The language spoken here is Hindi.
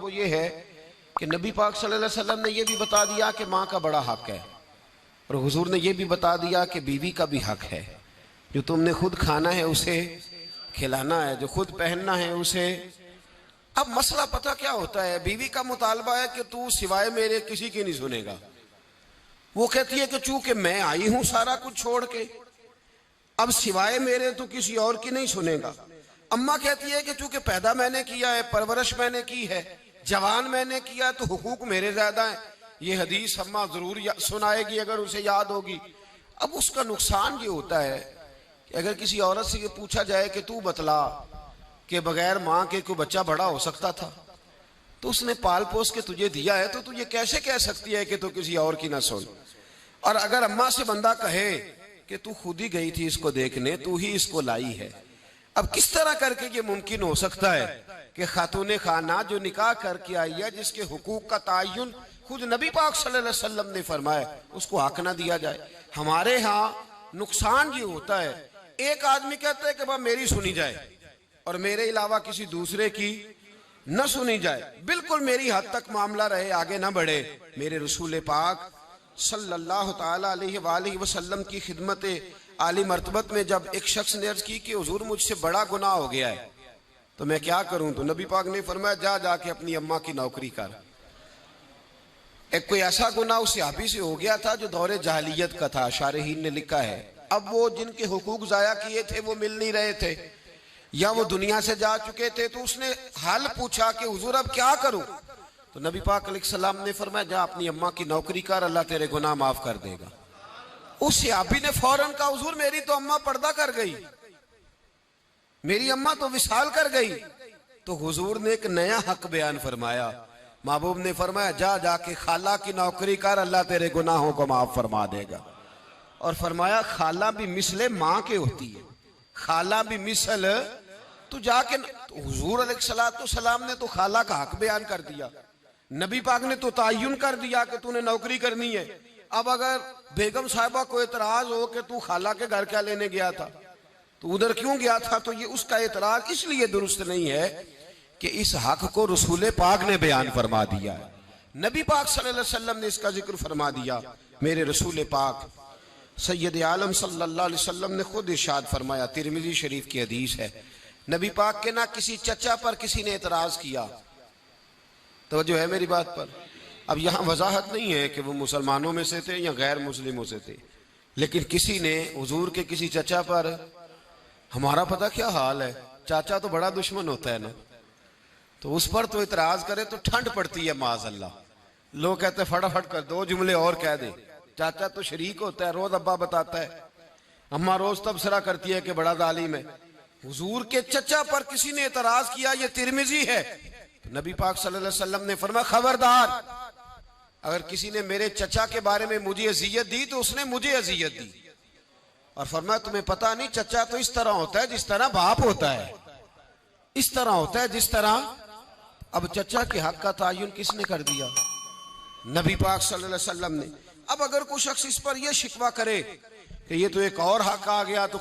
वो ये है कि नबी पाक सल्लल्लाहु अलैहि वसल्लम ने ये भी बता दिया कि माँ का बड़ा हक है, और हुजूर ने ये भी बता दिया कि बीवी का भी हक है। जो तुमने खुद खाना है उसे खिलाना है, जो खुद पहनना है उसे। अब मसला पता क्या होता है, बीवी का मुतालबा है कि तू सिवाय मेरे किसी की नहीं सुनेगा। वो कहती है कि चूंकि मैं आई हूं सारा कुछ छोड़ के, अब सिवाय मेरे तो किसी और की नहीं सुनेगा। अम्मा कहती है कि चूंकि पैदा मैंने किया है, परवरिश मैंने की है, जवान मैंने किया, तो हुकूक मेरे ज्यादा है। ये हदीस अम्मा जरूर सुनाएगी अगर उसे याद होगी। अब उसका नुकसान ये होता है कि अगर किसी औरत से ये पूछा जाए कि तू बतला कि बगैर माँ के कोई बच्चा बड़ा हो सकता था, तो उसने पाल पोस के तुझे दिया है, तो तू ये कैसे कह सकती है कि तू किसी और की ना सुन। और अगर अम्मा से बंदा कहे कि तू खुद ही गई थी इसको देखने, तू ही इसको लाई है, अब किस तरह करके ये मुमकिन हो सकता है कि खातून खाना जो निकाह करके आई है, जिसके हुकूक का तायुन खुद नबी पाक सल्लल्लाहु अलैहि वसल्लम ने फरमाया, उसको हक ना दिया जाए। हमारे यहाँ नुकसान ये होता है, एक आदमी कहता है कि भाई मेरी सुनी जाए और मेरे अलावा किसी दूसरे की न सुनी जाए, बिल्कुल मेरी हद तक मामला रहे, आगे ना बढ़े। मेरे रसूल पाक सल्लल्लाहु ताला अलैहि वसल्लम की खिदमत आली मर्तबत में जब एक शख्स ने अर्ज की कि हुजूर मुझसे बड़ा गुनाह हो गया है, तो मैं क्या करूं, तो नबी पाक ने फरमाया जा जाके अपनी अम्मा की नौकरी कर। एक कोई ऐसा गुनाह उस सहाबी से हो गया था जो दौरे जाहिलियत का था, शारहीन ने लिखा है। अब वो जिनके हुकूक जाया किए थे वो मिल नहीं रहे थे, या वो दुनिया से जा चुके थे, तो उसने हाल पूछा कि हुजूर अब क्या करूं, तो नबी पाक अलैहिस्सलाम ने फरमाया जा अपनी अम्मा की नौकरी कर, अल्लाह तेरे गुनाह माफ कर देगा। उस सहाबी ने फौरन कहा हुजूर मेरी तो अम्मा पर्दा कर गई, मेरी अम्मा तो विसाल कर गई। तो हुजूर ने एक नया हक बयान फरमाया, महबूब ने फरमाया जा जाके खाला की नौकरी कर, अल्लाह तेरे गुनाहों को माफ फरमा देगा। और फरमाया खाला भी मिसले माँ के होती है, खाला भी मिसल, तू जाके तो हुजूर अलैहिस्सलाम ने तो खाला का हक बयान कर दिया, नबी पाक ने तो तायुन कर दिया कि तूने नौकरी करनी है। अब अगर बेगम साहिबा को एतराज हो कि तू खाला के घर क्या लेने गया था, तो उधर क्यों गया था, तो ये उसका एतराज इसलिए दुरुस्त नहीं है कि इस हक को रसूल पाक ने बयान फरमा दिया है, नबी पाक सल्लल्लाहु अलैहि वसल्लम ने इसका जिक्र फरमा दिया। मेरे रसूल पाक सैयद आलम सल्लल्लाहु अलैहि वसल्लम ने खुद इरशाद फरमाया, तिरमिजी शरीफ की हदीस है, नबी पाक के ना किसी चचा पर किसी ने एतराज किया, तो जो है मेरी बात पर। अब यहाँ वजाहत नहीं है कि वो मुसलमानों में से थे या गैर मुस्लिमों से थे, लेकिन किसी ने हुजूर के किसी चचा पर, हमारा पता क्या हाल है, चाचा तो बड़ा दुश्मन होता है ना, तो उस पर तो इतराज करे तो ठंड पड़ती है माज़अल्लाह। लोग कहते हैं फटाफट कर दो जुमले और कह दे, चाचा तो शरीक होता है, रोज अब्बा बताता है, अम्मा रोज तबसरा करती है कि बड़ा जालिम है। हुजूर के चचा पर किसी ने इतराज किया, ये तिरमिजी है, तो नबी पाक सल्लल्लाहु अलैहि वसल्लम ने फरमाया खबरदार, अगर किसी ने मेरे चचा के बारे में मुझे अजियत दी तो उसने मुझे अजियत दी। और फरमाया तुम्हें पता नहीं चचा तो इस तरह होता है जिस तरह बाप होता है, इस तरह होता है जिस तरह। अब चचा के हक का तायुन किसने कर दिया, नबी पाक सल्लल्लाहु अलैहि वसल्लम ने। अब अगर कोई शख्स इस पर यह शिकवा करे कि ये तो एक और हक आ गया, तो